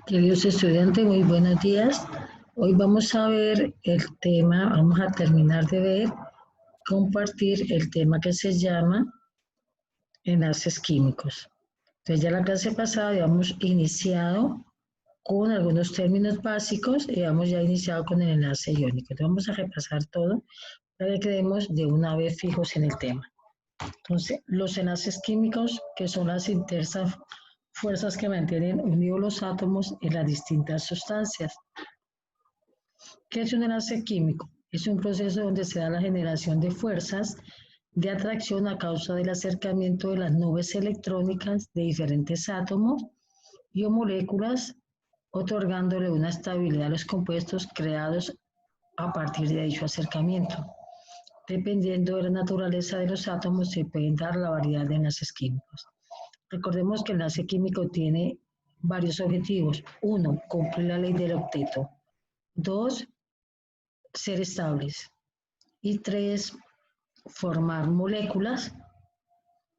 Queridos estudiantes, muy buenos días. Hoy vamos a ver el tema, vamos a terminar de ver, compartir el tema que se llama enlaces químicos. Entonces ya la clase pasada habíamos iniciado con algunos términos básicos y habíamos ya iniciado con el enlace iónico. Entonces vamos a repasar todo para que quedemos de una vez fijos en el tema. Entonces, los enlaces químicos, que son las intensas fuerzas que mantienen unidos los átomos en las distintas sustancias. ¿Qué es un enlace químico? Es un proceso donde se da la generación de fuerzas de atracción a causa del acercamiento de las nubes electrónicas de diferentes átomos y o moléculas, otorgándole una estabilidad a los compuestos creados a partir de dicho acercamiento. Dependiendo de la naturaleza de los átomos, se pueden dar la variedad de enlaces químicos. Recordemos que el enlace químico tiene varios objetivos. 1, cumplir la ley del octeto. 2, ser estables. Y 3, formar moléculas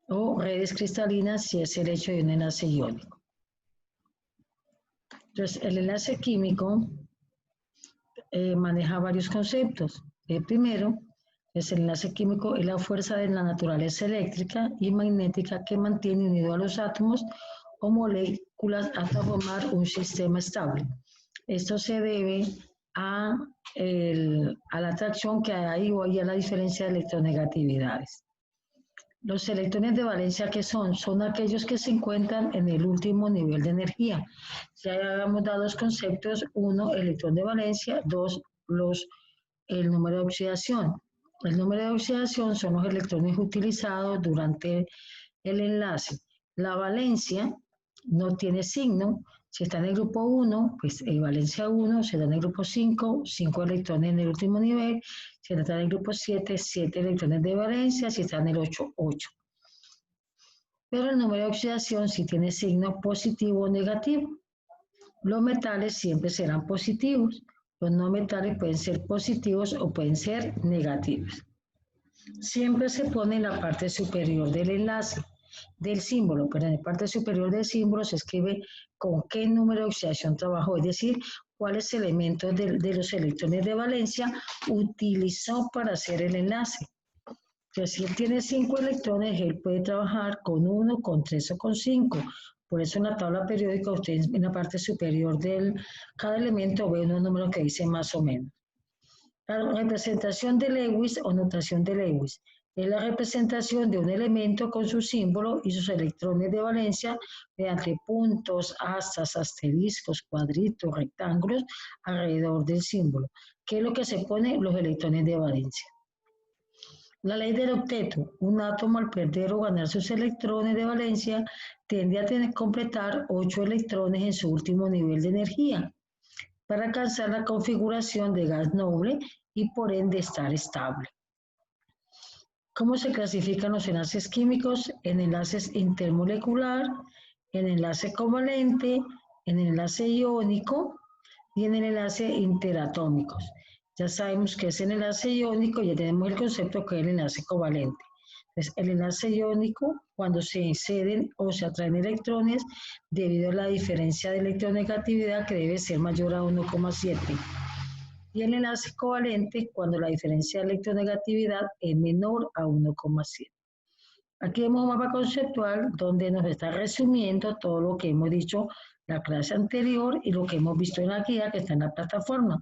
o redes cristalinas si es el hecho de un enlace iónico. Entonces, el enlace químico maneja varios conceptos. El primero es el enlace químico, es la fuerza de la naturaleza eléctrica y magnética que mantiene unidos a los átomos o moléculas hasta formar un sistema estable. Esto se debe a la atracción que hay y a la diferencia de electronegatividades. Los electrones de valencia, ¿qué son? Son aquellos que se encuentran en el último nivel de energía. Ya habíamos dado dos conceptos: uno, electrón de valencia; dos, el número de oxidación. El número de oxidación son los electrones utilizados durante el enlace. La valencia no tiene signo. Si está en el grupo 1, pues valencia 1, si está en el grupo 5, 5 electrones en el último nivel; si está en el grupo 7, 7 electrones de valencia; si está en el 8, 8. Pero el número de oxidación sí tiene signo positivo o negativo. Los metales siempre serán positivos. Los no metales pueden ser positivos o pueden ser negativos. Siempre se pone en la parte superior del enlace, del símbolo, pero en la parte superior del símbolo se escribe con qué número de oxidación trabajó, es decir, cuáles elementos de los electrones de valencia utilizó para hacer el enlace. Que si él tiene 5 electrones, él puede trabajar con 1, con 3 o con 5. Por eso en la tabla periódica, ustedes en la parte superior de cada elemento ven unos números que dicen más o menos. La representación de Lewis o notación de Lewis es la representación de un elemento con su símbolo y sus electrones de valencia mediante puntos, astas, asteriscos, cuadritos, rectángulos alrededor del símbolo. ¿Qué es lo que se pone? Los electrones de valencia. La ley del octeto: un átomo al perder o ganar sus electrones de valencia tiende a completar 8 electrones en su último nivel de energía para alcanzar la configuración de gas noble y por ende estar estable. ¿Cómo se clasifican los enlaces químicos? En enlaces intermolecular, en enlace covalente, en enlace iónico y en el enlace interatómicos. Ya sabemos que es el enlace iónico, ya tenemos el concepto que es el enlace covalente. Entonces, el enlace iónico, cuando se ceden o se atraen electrones debido a la diferencia de electronegatividad que debe ser mayor a 1,7. Y el enlace covalente, cuando la diferencia de electronegatividad es menor a 1,7. Aquí vemos un mapa conceptual donde nos está resumiendo todo lo que hemos dicho la clase anterior y lo que hemos visto en la guía que está en la plataforma.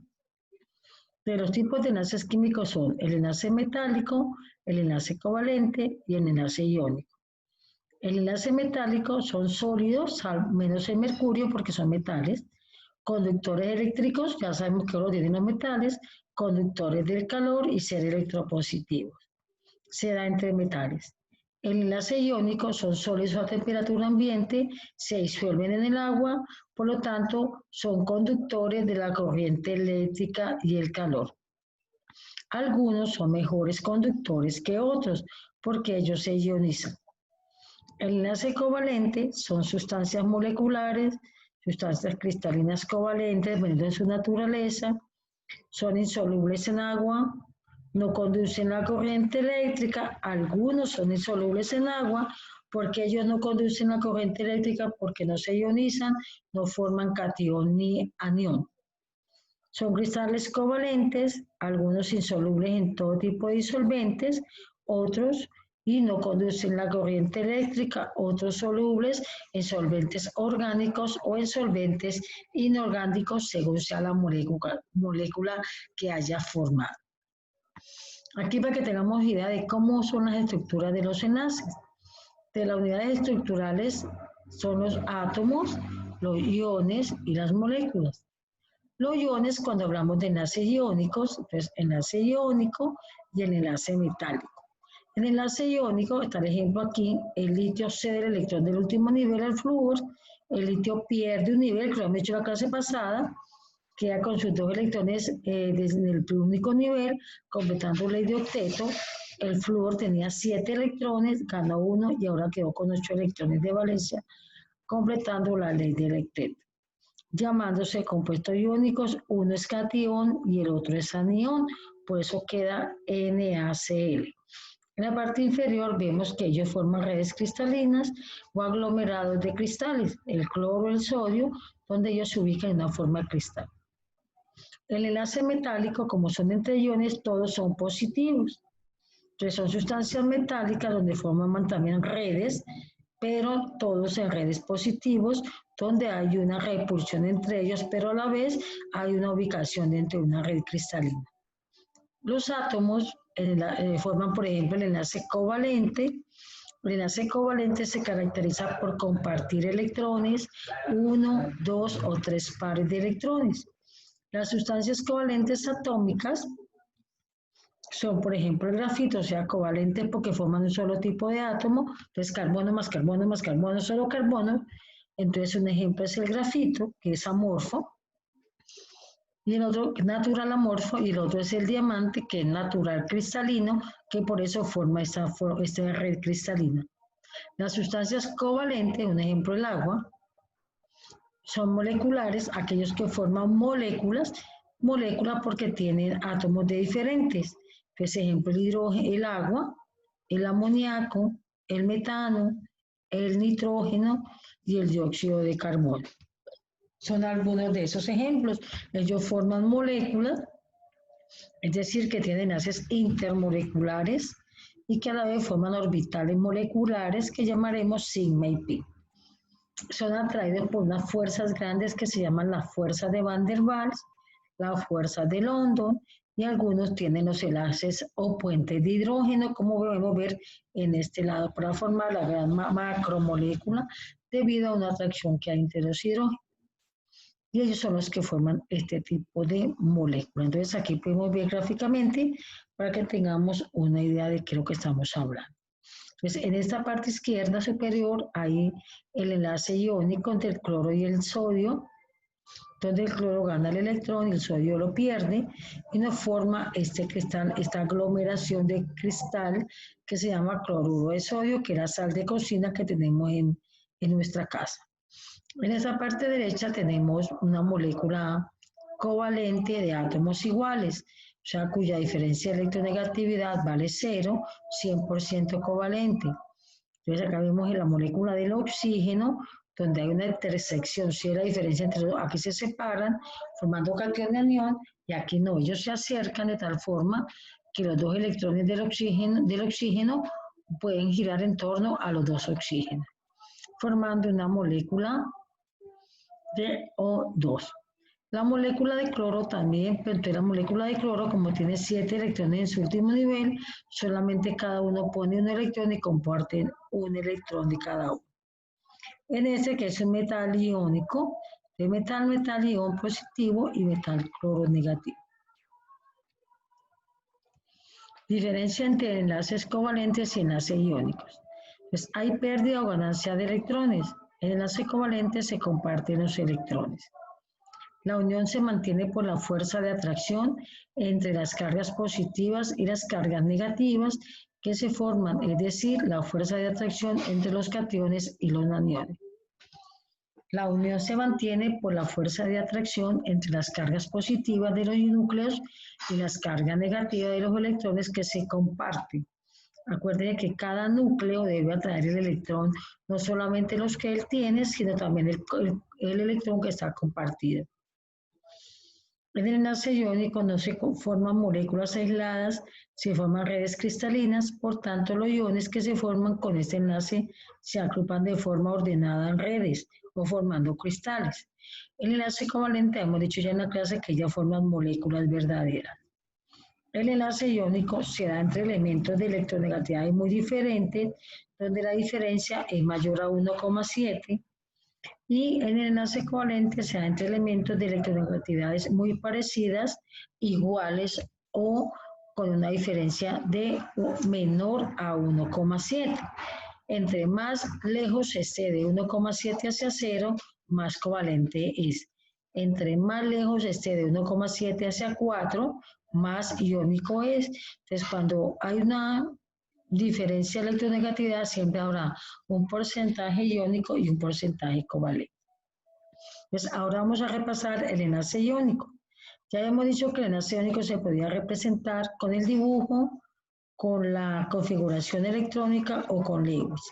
De los tipos de enlaces químicos son el enlace metálico, el enlace covalente y el enlace iónico. El enlace metálico son sólidos, menos el mercurio porque son metales. Conductores eléctricos, ya sabemos que lo tienen los metales, conductores del calor y ser electropositivos. Se da entre metales. El enlace iónico son sólidos a temperatura ambiente, se disuelven en el agua, por lo tanto son conductores de la corriente eléctrica y el calor. Algunos son mejores conductores que otros porque ellos se ionizan. El enlace covalente son sustancias moleculares, sustancias cristalinas covalentes, dependiendo de su naturaleza, son insolubles en agua, no conducen la corriente eléctrica, algunos son insolubles en agua, Porque ellos no conducen la corriente eléctrica porque no se ionizan, no forman catión ni anión. Son cristales covalentes, algunos insolubles en todo tipo de disolventes, otros y no conducen la corriente eléctrica, otros solubles en solventes orgánicos o en solventes inorgánicos según sea la molécula que haya formado. Aquí para que tengamos idea de cómo son las estructuras de los enlaces. De las unidades estructurales son los átomos, los iones y las moléculas. Los iones, cuando hablamos de enlaces iónicos, entonces enlace iónico y el enlace metálico. El enlace iónico, está el ejemplo aquí, el litio cede el electrón del último nivel al flúor, el litio pierde un nivel, que lo hemos hecho la clase pasada, queda con sus 2 electrones desde el único nivel, completando la ley de octeto. El flúor tenía 7 electrones, ganó 1 y ahora quedó con 8 electrones de valencia, completando la ley del octeto. Llamándose compuestos iónicos, uno es catión y el otro es anión, por eso queda NaCl. En la parte inferior vemos que ellos forman redes cristalinas o aglomerados de cristales, el cloro, el sodio, donde ellos se ubican en una forma de cristal. El enlace metálico, como son entre iones, todos son positivos. Entonces son sustancias metálicas donde forman también redes, pero todos en redes positivos, donde hay una repulsión entre ellos, pero a la vez hay una ubicación dentro de una red cristalina. Los átomos forman, por ejemplo, el enlace covalente. El enlace covalente se caracteriza por compartir electrones, 1, 2 o 3 pares de electrones. Las sustancias covalentes atómicas son, por ejemplo, el grafito, o sea, covalente porque forman un solo tipo de átomo, entonces carbono más carbono más carbono, solo carbono. Entonces un ejemplo es el grafito, que es amorfo, y el otro natural amorfo, y el otro es el diamante, que es natural cristalino, que por eso forma esta red cristalina. Las sustancias covalentes, un ejemplo el agua, son moleculares, aquellos que forman moléculas porque tienen átomos de diferentes. Pues ejemplo, el hidrógeno, el agua, el amoníaco, el metano, el nitrógeno y el dióxido de carbono. Son algunos de esos ejemplos. Ellos forman moléculas, es decir, que tienen enlaces intermoleculares y que a la vez forman orbitales moleculares que llamaremos sigma y pi. Son atraídos por unas fuerzas grandes que se llaman la fuerza de Van der Waals, la fuerza de London, y algunos tienen los enlaces o puentes de hidrógeno, como podemos ver en este lado, para formar la gran macromolécula debido a una atracción que hay entre los hidrógenos. Y ellos son los que forman este tipo de molécula. Entonces aquí podemos ver gráficamente para que tengamos una idea de qué es lo que estamos hablando. Entonces en esta parte izquierda superior hay el enlace iónico entre el cloro y el sodio, donde el cloro gana el electrón y el sodio lo pierde, y nos forma este cristal, esta aglomeración de cristal que se llama cloruro de sodio, que es la sal de cocina que tenemos en nuestra casa. En esa parte derecha tenemos una molécula covalente de átomos iguales, o sea, cuya diferencia de electronegatividad vale 0, 100% covalente. Entonces acá vemos en la molécula del oxígeno, donde hay una intersección, si es la diferencia entre los, aquí se separan formando catión y anión, y aquí no, ellos se acercan de tal forma que los 2 electrones del oxígeno pueden girar en torno a los 2 oxígenos, formando una molécula de O2. La molécula de cloro también, pero la molécula de cloro, como tiene 7 electrones en su último nivel, solamente cada uno pone un electrón y comparten un electrón de cada uno. En ese que es un metal iónico, de metal ión positivo y metal cloro negativo. Diferencia entre enlaces covalentes y enlaces iónicos. Pues hay pérdida o ganancia de electrones. En el enlace covalente se comparten los electrones. La unión se mantiene por la fuerza de atracción entre las cargas positivas y las cargas negativas que se forman, es decir, la fuerza de atracción entre los cationes y los aniones. La unión se mantiene por la fuerza de atracción entre las cargas positivas de los núcleos y las cargas negativas de los electrones que se comparten. Acuérdense que cada núcleo debe atraer el electrón, no solamente los que él tiene, sino también el electrón que está compartido. En el enlace iónico no se forman moléculas aisladas, se forman redes cristalinas, por tanto los iones que se forman con este enlace se agrupan de forma ordenada en redes o formando cristales. El enlace covalente, hemos dicho ya en la clase que ya forman moléculas verdaderas. El enlace iónico se da entre elementos de electronegatividad muy diferentes, donde la diferencia es mayor a 1,7, y en el enlace covalente se da entre elementos de electronegatividades muy parecidas, iguales o con una diferencia de menor a 1,7. Entre más lejos esté de 1,7 hacia 0, más covalente es. Entre más lejos esté de 1,7 hacia 4, más iónico es. Entonces, cuando hay una diferencia de electronegatividad, siempre habrá un porcentaje iónico y un porcentaje covalente. Pues ahora vamos a repasar el enlace iónico. Ya hemos dicho que el enlace iónico se podía representar con el dibujo, con la configuración electrónica o con Lewis.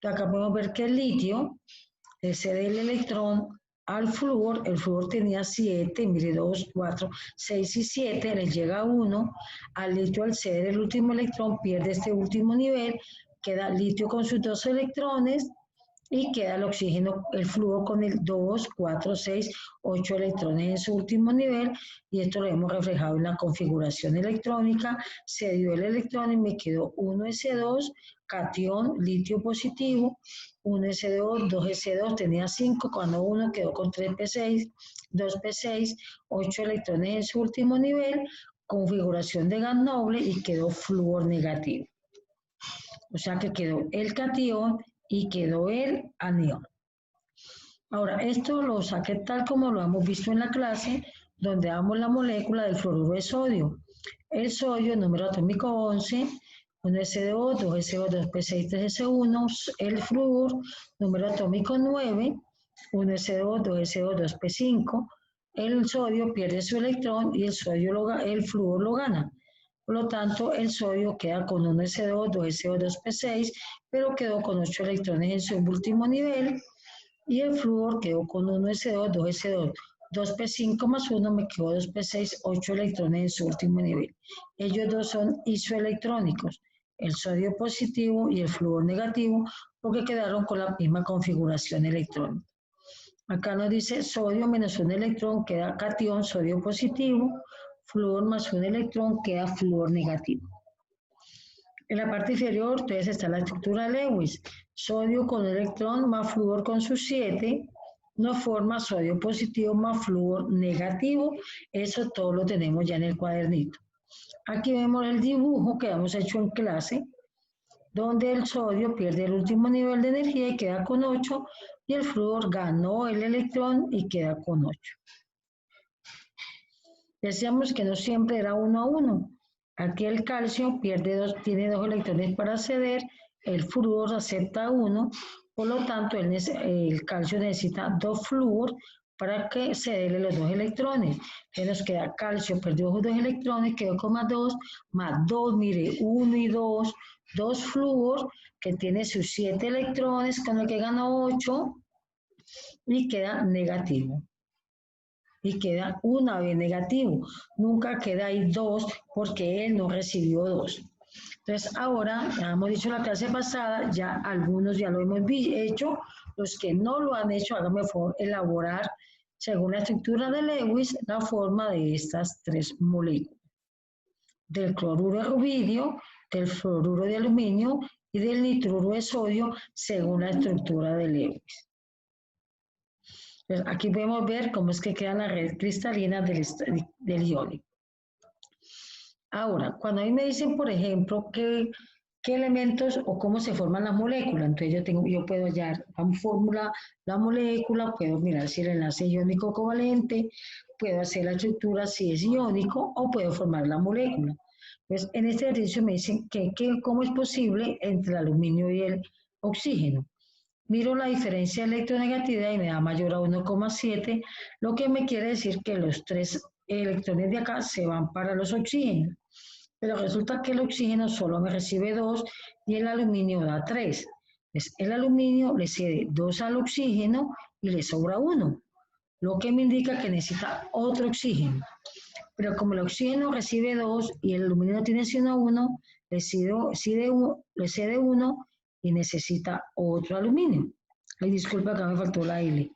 Acá podemos ver que el litio cede el electrón al flúor. El flúor tenía 7, mire, 2, 4, 6 y 7, le llega a 1. Al litio, al ceder el último electrón, pierde este último nivel, queda litio con sus 2 electrones y queda el oxígeno, el flúor con el 2, 4, 6, 8 electrones en su último nivel, y esto lo hemos reflejado en la configuración electrónica. Se dio el electrón y me quedó 1s2, catión, litio positivo, 1s2, 2s2, tenía 5, cuando 1 quedó con 3p6, 2p6, 8 electrones en su último nivel, configuración de gas noble y quedó flúor negativo. O sea que quedó el catión y quedó el anión. Ahora, esto lo saqué tal como lo hemos visto en la clase, donde damos la molécula del fluoruro de sodio. El sodio, número atómico 11, 1s2, 2s2, 2p6, 3s1, el flúor, número atómico 9, 1s2, 2s2, 2p5, el sodio pierde su electrón y el flúor lo gana. Por lo tanto, el sodio queda con 1s2, 2s2, 2p6, pero quedó con 8 electrones en su último nivel, y el flúor quedó con 1s2, 2s2, 2p5 más 1, me quedó 2p6, 8 electrones en su último nivel. Ellos dos son isoelectrónicos, el sodio positivo y el flúor negativo, porque quedaron con la misma configuración electrónica. Acá nos dice sodio menos un electrón queda catión, sodio positivo, flúor más un electrón queda flúor negativo. En la parte inferior, entonces, está la estructura Lewis. Sodio con electrón más flúor con sus 7 nos forma sodio positivo más flúor negativo. Eso todo lo tenemos ya en el cuadernito. Aquí vemos el dibujo que hemos hecho en clase, donde el sodio pierde el último nivel de energía y queda con 8, y el flúor ganó el electrón y queda con 8. Decíamos que no siempre era 1 a 1. Aquí el calcio tiene 2 electrones para ceder, el flúor acepta 1, por lo tanto el calcio necesita 2 flúor para que cederle los 2 electrones. Entonces nos queda calcio, perdió 2 electrones, quedó con más 2, mire, 1 y 2, 2 flúor, que tiene sus 7 electrones, con el que gana 8, y queda negativo. Y queda una vez negativo. Nunca queda ahí 2 porque él no recibió 2. Entonces ahora, ya hemos dicho en la clase pasada, ya algunos ya lo hemos hecho, los que no lo han hecho, háganme favor elaborar, según la estructura de Lewis, la forma de estas 3 moléculas. Del cloruro de rubidio, del fluoruro de aluminio y del nitruro de sodio, según la estructura de Lewis. Aquí podemos ver cómo es que queda la red cristalina del iónico. Ahora, cuando a mí me dicen, por ejemplo, qué elementos o cómo se forman las moléculas, entonces yo puedo hallar la fórmula, la molécula, puedo mirar si el enlace iónico covalente, puedo hacer la estructura si es iónico o puedo formar la molécula. Pues en este ejercicio me dicen cómo es posible entre el aluminio y el oxígeno. Miro la diferencia de electronegatividad y me da mayor a 1,7, lo que me quiere decir que los 3 electrones de acá se van para los oxígenos. Pero resulta que el oxígeno solo me recibe 2 y el aluminio da 3. Entonces, el aluminio le cede 2 al oxígeno y le sobra 1, lo que me indica que necesita otro oxígeno. Pero como el oxígeno recibe 2 y el aluminio no tiene sino 1, le cede 1 y necesita otro aluminio. Ay, disculpa, acá me faltó la L.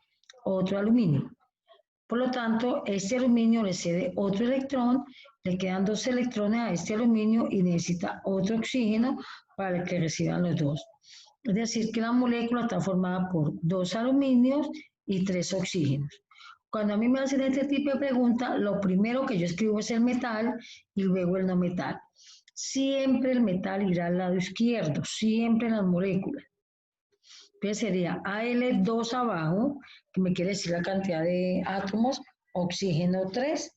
Otro aluminio. Por lo tanto, este aluminio le cede otro electrón, le quedan 2 electrones a este aluminio y necesita otro oxígeno para que reciban los 2. Es decir, que la molécula está formada por 2 aluminios y 3 oxígenos. Cuando a mí me hacen este tipo de preguntas, lo primero que yo escribo es el metal y luego el no metal. Siempre el metal irá al lado izquierdo, siempre en las moléculas. Entonces sería Al2 abajo, que me quiere decir la cantidad de átomos, oxígeno 3,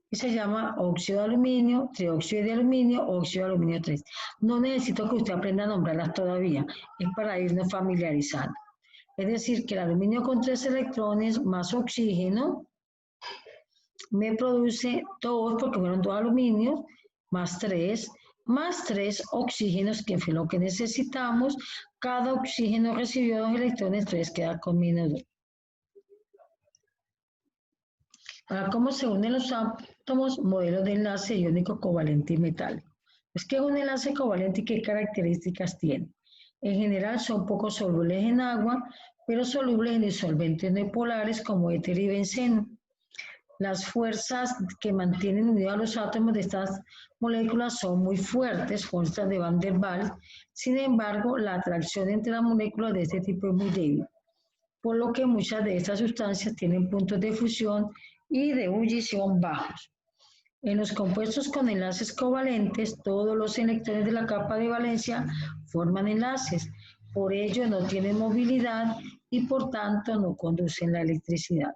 y se llama óxido de aluminio, trióxido de aluminio, óxido de aluminio 3. No necesito que usted aprenda a nombrarlas todavía, es para irnos familiarizando. Es decir, que el aluminio con 3 electrones más oxígeno me produce 2, porque fueron 2 aluminios, más 3 oxígenos, que fue lo que necesitamos. Cada oxígeno recibió 2 electrones, entonces queda con menos 2. Ahora, ¿cómo se unen los átomos? Modelos de enlace iónico covalente y metálico. Es que es un enlace covalente y qué características tiene. En general son poco solubles en agua, pero solubles en disolventes no polares como éter y benceno. Las fuerzas que mantienen unidos a los átomos de estas moléculas son muy fuertes, fuerzas de Van der Waals. Sin embargo, la atracción entre las moléculas de este tipo es muy débil, por lo que muchas de estas sustancias tienen puntos de fusión y de ebullición bajos. En los compuestos con enlaces covalentes, todos los electrones de la capa de valencia forman enlaces, por ello no tienen movilidad y por tanto no conducen la electricidad.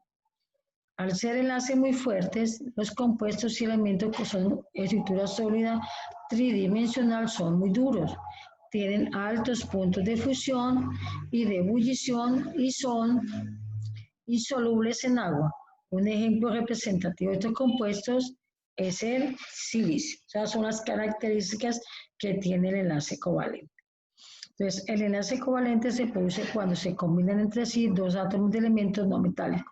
Al ser enlaces muy fuertes, los compuestos y elementos que son estructura sólida tridimensional son muy duros, tienen altos puntos de fusión y de ebullición y son insolubles en agua. Un ejemplo representativo de estos compuestos es el silicio. O sea, son las características que tiene el enlace covalente. Entonces, el enlace covalente se produce cuando se combinan entre sí 2 átomos de elementos no metálicos.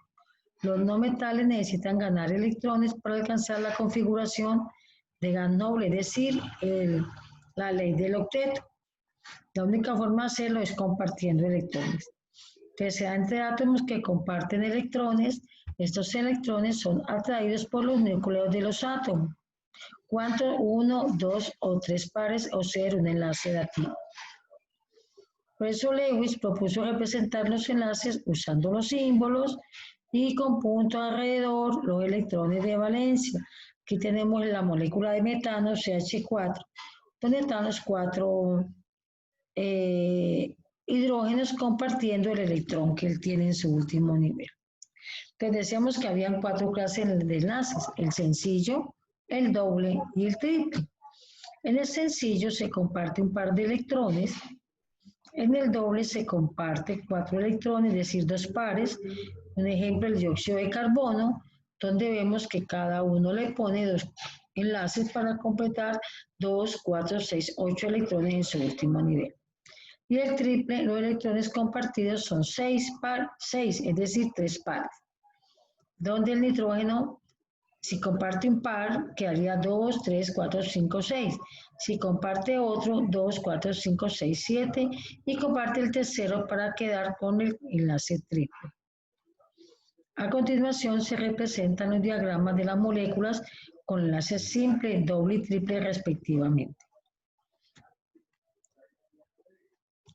Los no metales necesitan ganar electrones para alcanzar la configuración de gas noble, es decir, la ley del octeto. La única forma de hacerlo es compartiendo electrones. Entonces, se da entre átomos que comparten electrones. Estos electrones son atraídos por los núcleos de los átomos. ¿Cuántos? 1, 2 o 3 pares o ser un enlace dativo. Por eso Lewis propuso representar los enlaces usando los símbolos y con puntos alrededor los electrones de valencia. Aquí tenemos la molécula de metano, CH4, donde están los 4 hidrógenos compartiendo el electrón que él tiene en su último nivel. Entonces decíamos que habían 4 clases de enlaces, el sencillo, el doble y el triple. En el sencillo se comparte un par de electrones, en el doble se comparte 4 electrones, es decir, 2 pares. Un ejemplo, el dióxido de carbono, donde vemos que cada uno le pone 2 enlaces para completar 2, 4, 6, 8 electrones en su último nivel. Y el triple, los electrones compartidos son 6, es decir, 3 pares. Donde el nitrógeno, si comparte un par, quedaría 2, 3, 4, 5, 6. Si comparte otro, 2, 4, 5, 6, 7. Y comparte el tercero para quedar con el enlace triple. A continuación se representan los diagramas de las moléculas con enlaces simple, doble y triple respectivamente.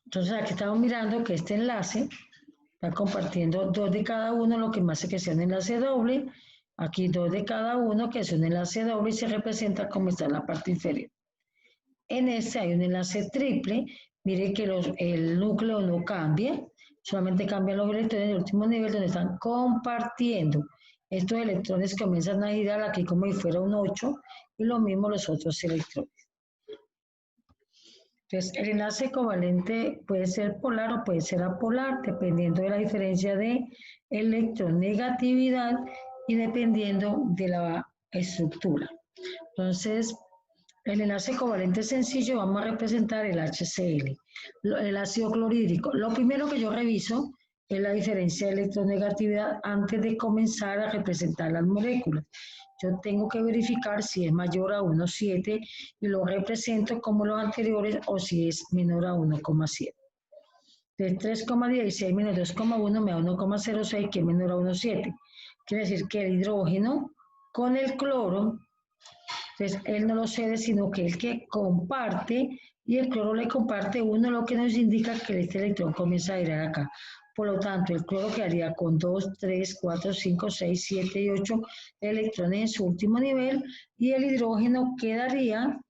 Entonces aquí estamos mirando que este enlace está compartiendo 2 de cada uno, lo que más hace que sea un enlace doble. Aquí 2 de cada uno, que es un enlace doble y se representa como está en la parte inferior. En este hay un enlace triple. Mire que el núcleo no cambia, solamente cambian los electrones del último nivel donde están compartiendo. Estos electrones comienzan a girar aquí como si fuera un 8 y lo mismo los otros electrones. Entonces, el enlace covalente puede ser polar o puede ser apolar, dependiendo de la diferencia de electronegatividad y dependiendo de la estructura. Entonces, El enlace covalente sencillo vamos a representar el HCl, el ácido clorhídrico. Lo primero que yo reviso es la diferencia de electronegatividad antes de comenzar a representar las moléculas. Yo tengo que verificar si es mayor a 1,7 y lo represento como los anteriores o si es menor a 1,7. De 3,16 menos 2,1 me da 1,06 que es menor a 1,7. Quiere decir que el hidrógeno con el cloro, entonces él no lo cede, sino que el que comparte, y el cloro le comparte 1, lo que nos indica que este electrón comienza a ir acá. Por lo tanto, el cloro quedaría con 2, 3, 4, 5, 6, 7 y 8 electrones en su último nivel, y el hidrógeno quedaría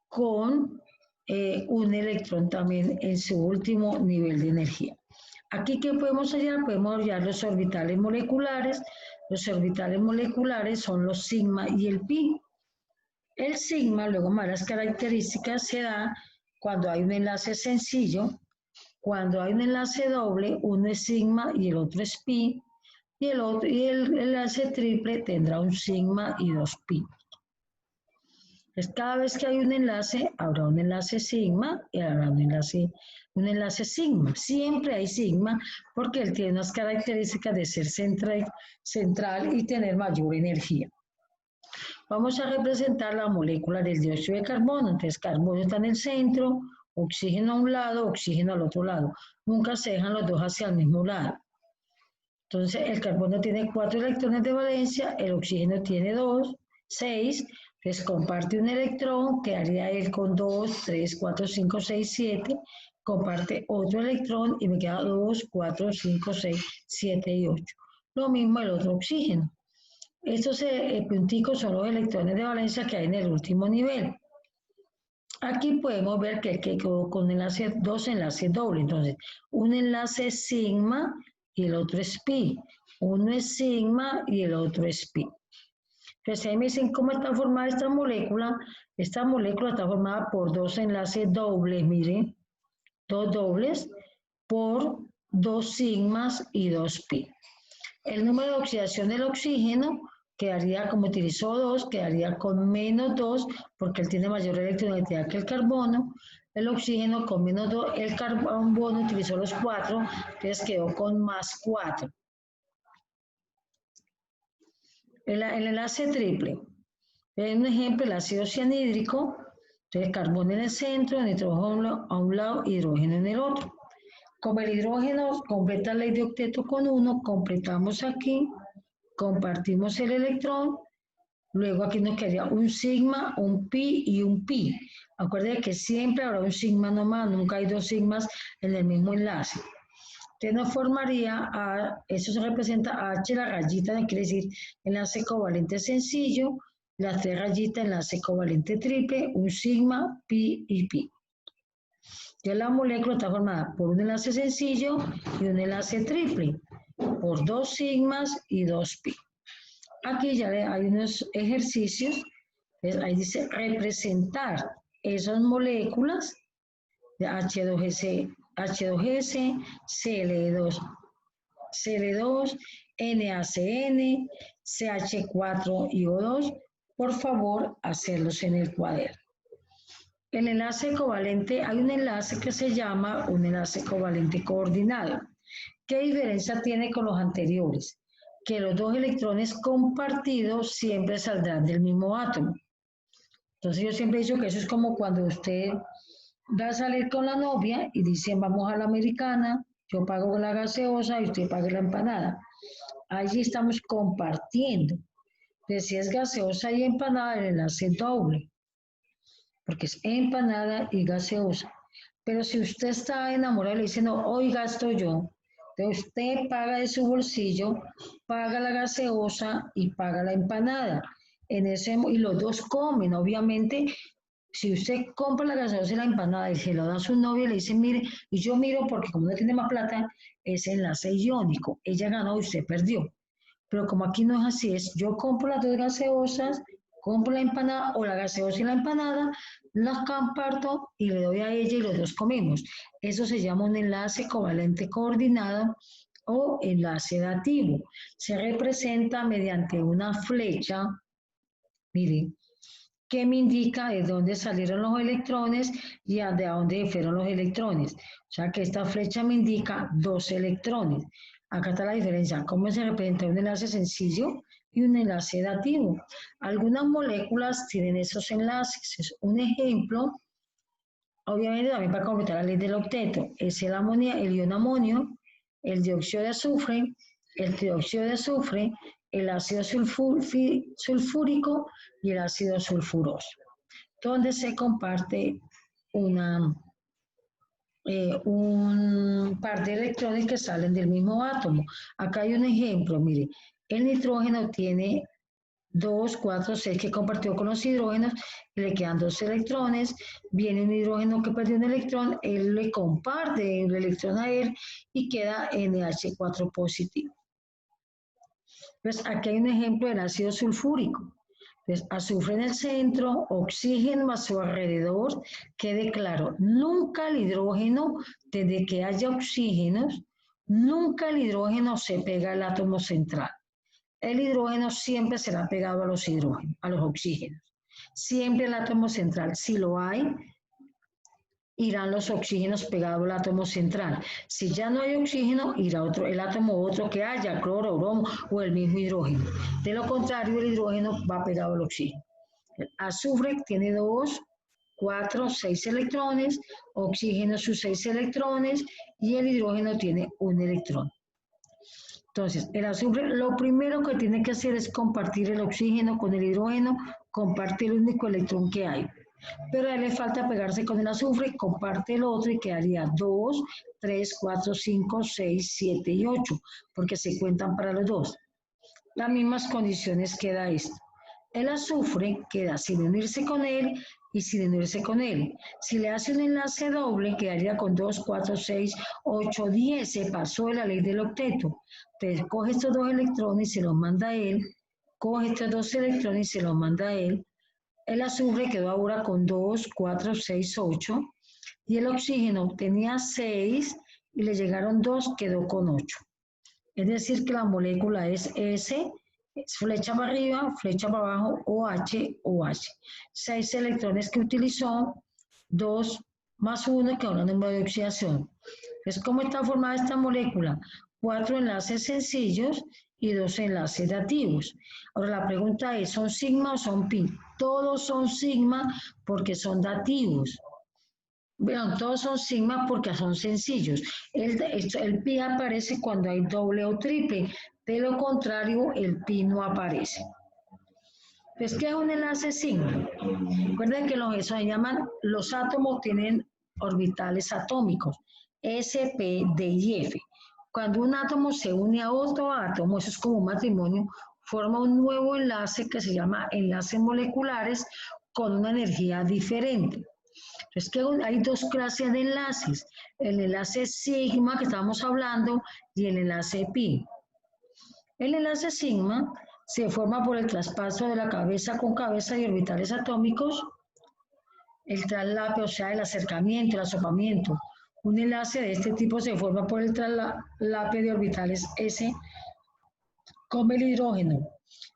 con un electrón también en su último nivel de energía. Aquí, ¿qué podemos hallar? Podemos hallar los orbitales moleculares. Los orbitales moleculares son los sigma y el pi. El sigma, luego más las características, se da cuando hay un enlace sencillo, cuando hay un enlace doble, uno es sigma y el otro es pi, y el enlace triple tendrá un sigma y 2 pi. Entonces, cada vez que hay un enlace, habrá un enlace sigma y habrá un enlace sigma. Siempre hay sigma porque él tiene unas características de ser central y tener mayor energía. Vamos a representar la molécula del dióxido de carbono. Entonces, carbono está en el centro, oxígeno a un lado, oxígeno al otro lado. Nunca se dejan los dos hacia el mismo lado. Entonces, el carbono tiene 4 electrones de valencia, el oxígeno tiene 2, 6. Entonces, comparte un electrón, quedaría él con 2, 3, 4, 5, 6, 7. Comparte otro electrón y me queda 2, 4, 5, 6, 7 y 8. Lo mismo el otro oxígeno. Estos punticos son los electrones de valencia que hay en el último nivel. Aquí podemos ver que quedó con dos enlaces dobles. Entonces, un enlace sigma y el otro es pi. Uno es sigma y el otro es pi. Entonces, ahí me dicen cómo está formada esta molécula. Esta molécula está formada por dos enlaces dobles, miren. Dos dobles por dos sigmas y dos pi. El número de oxidación del oxígeno quedaría, como utilizó 2, quedaría con menos 2, porque él tiene mayor electronegatividad que el carbono. El oxígeno con menos 2, el carbono utilizó los 4, entonces quedó con más 4. El enlace triple. Un ejemplo, el ácido cianhídrico, entonces carbono en el centro, nitrógeno a un lado, hidrógeno en el otro. Como el hidrógeno completa la ley de octeto con 1, completamos aquí, compartimos el electrón, luego aquí nos quedaría un sigma, un pi y un pi. Acuérdense que siempre habrá un sigma nomás, nunca hay dos sigmas en el mismo enlace. Entonces nos formaría, eso se representa a H, la rayita, quiere decir enlace covalente sencillo, las 3 rayitas, enlace covalente triple, un sigma, pi y pi. Ya la molécula está formada por un enlace sencillo y un enlace triple, por 2 sigmas y 2 pi. Aquí ya hay unos ejercicios, ahí dice representar esas moléculas de H2S, Cl2, NaCN, CH4 y O2. Por favor, hacerlos en el cuaderno. El enlace covalente, hay un enlace que se llama un enlace covalente coordinado. ¿Qué diferencia tiene con los anteriores? Que los dos electrones compartidos siempre saldrán del mismo átomo. Entonces yo siempre he dicho que eso es como cuando usted va a salir con la novia y dicen vamos a la americana, yo pago la gaseosa y usted paga la empanada. Allí estamos compartiendo. Entonces si es gaseosa y empanada, el enlace es doble, porque es empanada y gaseosa. Pero si usted está enamorado y le dice, no, hoy gasto yo, entonces usted paga de su bolsillo, paga la gaseosa y paga la empanada. Y los dos comen, obviamente. Si usted compra la gaseosa y la empanada y se lo da a su novia y le dice, mire, y yo miro porque como no tiene más plata, es enlace iónico. Ella ganó y usted perdió. Pero como aquí no es así, es yo compro las dos gaseosas, compro la empanada o la gaseosa y la empanada, las comparto y le doy a ella y los dos comemos. Eso se llama un enlace covalente coordinado o enlace dativo. Se representa mediante una flecha, miren, que me indica de dónde salieron los electrones y de dónde fueron los electrones. O sea que esta flecha me indica 2 electrones. Acá está la diferencia, cómo se representa un enlace sencillo y un enlace dativo. Algunas moléculas tienen esos enlaces. Un ejemplo, obviamente también para completar la ley del octeto, es el ion amonio, el dióxido de azufre, el trióxido de azufre, el ácido sulfúrico y el ácido sulfuroso, donde se comparte un par de electrones que salen del mismo átomo. Acá hay un ejemplo, mire, el nitrógeno tiene 2, 4, 6 que compartió con los hidrógenos, y le quedan 2 electrones, viene un hidrógeno que perdió un electrón, él le comparte el electrón a él y queda NH4 positivo. Entonces, aquí hay un ejemplo del ácido sulfúrico. Entonces, azufre en el centro, oxígeno a su alrededor, quede claro, nunca el hidrógeno, desde que haya oxígenos, nunca el hidrógeno se pega al átomo central. El hidrógeno siempre será pegado a los hidrógenos, a los oxígenos. Siempre el átomo central, si lo hay, irán los oxígenos pegados al átomo central. Si ya no hay oxígeno, irá el átomo otro que haya, cloro, bromo o el mismo hidrógeno. De lo contrario, el hidrógeno va pegado al oxígeno. El azufre tiene 2, 4, 6 electrones, oxígeno sus 6 electrones y el hidrógeno tiene 1 electrón. Entonces, el azufre lo primero que tiene que hacer es compartir el oxígeno con el hidrógeno, compartir el único electrón que hay. Pero a él le falta pegarse con el azufre, comparte el otro y quedaría 2, 3, 4, 5, 6, 7 y 8, porque se cuentan para los dos. Las mismas condiciones queda esto. El azufre queda sin unirse con él y sin unirse con él. Si le hace un enlace doble, quedaría con 2, 4, 6, 8, 10. Se pasó de la ley del octeto. Entonces, coge estos 2 electrones y se los manda a él. Coge estos 2 electrones y se los manda a él. El azufre quedó ahora con 2, 4, 6, 8. Y el oxígeno tenía 6 y le llegaron 2, quedó con 8. Es decir, que la molécula es S, es flecha para arriba, flecha para abajo, OH, OH. 6 electrones que utilizó, 2 más 1, que es un número de oxidación. Entonces, ¿cómo está formada esta molécula? 4 enlaces sencillos y 2 enlaces dativos. Ahora la pregunta es, ¿son sigma o son pi? Todos son sigma porque son dativos. Bueno, todos son sigma porque son sencillos. El pi aparece cuando hay doble o triple. De lo contrario, el pi no aparece. Entonces, ¿qué es un enlace sigma? Recuerden que los átomos tienen orbitales atómicos, S, P, D y F. Cuando un átomo se une a otro átomo, eso es como un matrimonio, forma un nuevo enlace que se llama enlaces moleculares con una energía diferente. Entonces, que hay 2 clases de enlaces, el enlace sigma que estábamos hablando y el enlace pi. El enlace sigma se forma por el traspaso de la cabeza con cabeza de orbitales atómicos, el traslape, o sea, el acercamiento, el asopamiento. Un enlace de este tipo se forma por el traslape de orbitales S como el hidrógeno,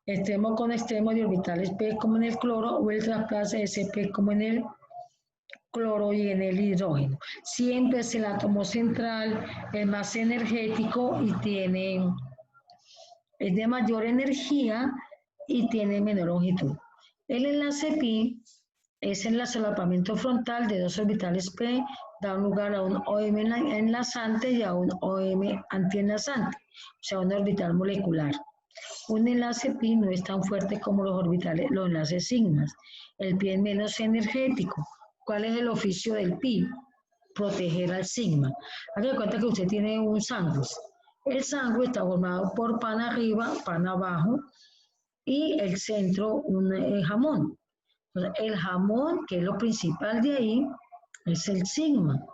extremo con extremo de orbitales P como en el cloro o el trasplace SP como en el cloro y en el hidrógeno. Siempre es el átomo central, el más energético y es de mayor energía y tiene menor longitud. El enlace pi es el solapamiento frontal de 2 orbitales P, da lugar a un OM enlazante y a un OM antienlazante, o sea, una orbital molecular. Un enlace pi no es tan fuerte como los enlaces sigmas. El pi es menos energético. ¿Cuál es el oficio del pi? Proteger al sigma. Haga de cuenta que usted tiene un sándwich. El sándwich está formado por pan arriba, pan abajo y el centro un jamón. Entonces, el jamón, que es lo principal de ahí, es el sigma.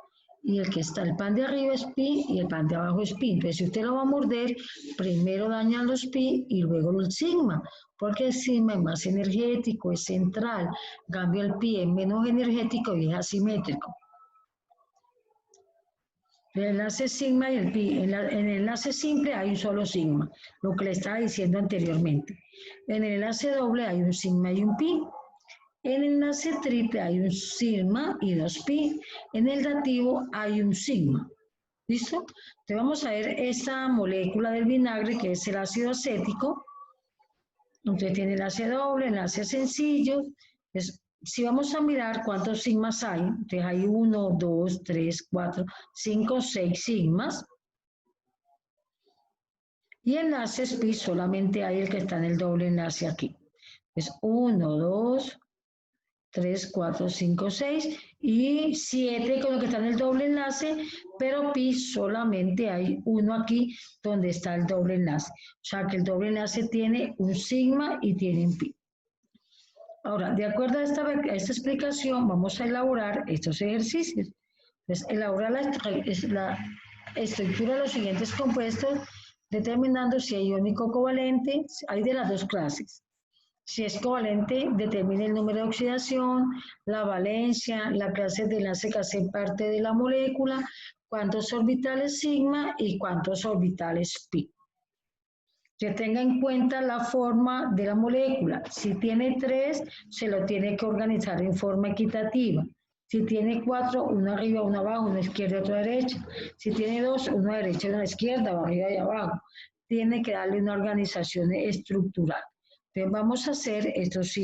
Y el pan de arriba es pi y el pan de abajo es pi. Entonces, si usted lo va a morder, primero dañan los pi y luego el sigma, porque el sigma es más energético, es central. En cambio, el pi es menos energético y es asimétrico. El enlace sigma y el pi, en el enlace simple hay un solo sigma, lo que le estaba diciendo anteriormente. En el enlace doble hay un sigma y un pi. En el enlace triple hay un sigma y 2pi. En el dativo hay un sigma. ¿Listo? Entonces vamos a ver esta molécula del vinagre que es el ácido acético. Entonces tiene enlace doble, enlace sencillo. Entonces, si vamos a mirar cuántos sigmas hay, entonces hay 1, 2, 3, 4, 5, 6 sigmas. Y enlaces pi solamente hay el que está en el doble enlace aquí. Es 1, 2, 3, 4, 5, 6 y 7 con lo que está en el doble enlace, pero pi solamente hay uno aquí donde está el doble enlace. O sea que el doble enlace tiene un sigma y tiene un pi. Ahora, de acuerdo a esta explicación, vamos a elaborar estos ejercicios. Entonces, elaborar la estructura de los siguientes compuestos, determinando si es iónico o covalente, hay de las dos clases. Si es covalente, determine el número de oxidación, la valencia, la clase de enlace que hace parte de la molécula, cuántos orbitales sigma y cuántos orbitales pi. Que tenga en cuenta la forma de la molécula. Si tiene 3, se lo tiene que organizar en forma equitativa. Si tiene 4, uno arriba, uno abajo, una izquierda y otra derecha. Si tiene 2, una derecha y una izquierda, o arriba y abajo. Tiene que darle una organización estructural. Entonces vamos a hacer estos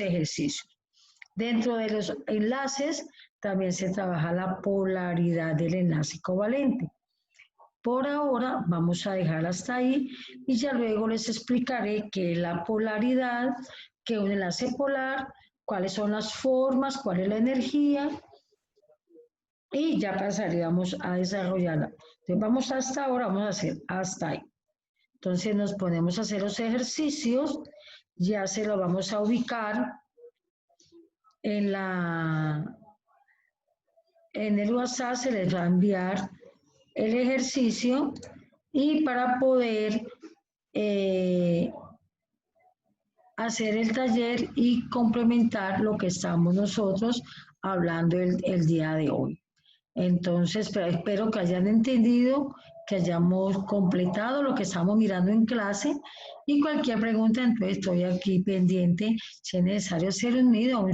ejercicios. Dentro de los enlaces también se trabaja la polaridad del enlace covalente. Por ahora vamos a dejar hasta ahí y ya luego les explicaré qué es la polaridad, qué es un enlace polar, cuáles son las formas, cuál es la energía y ya pasaríamos a desarrollarla. Entonces vamos hasta ahora, vamos a hacer hasta ahí. Entonces nos ponemos a hacer los ejercicios, ya se lo vamos a ubicar en el WhatsApp, se les va a enviar el ejercicio y para poder hacer el taller y complementar lo que estamos nosotros hablando el día de hoy. Entonces, espero que hayan entendido, que hayamos completado lo que estamos mirando en clase y cualquier pregunta, entonces estoy aquí pendiente si es necesario hacer un video.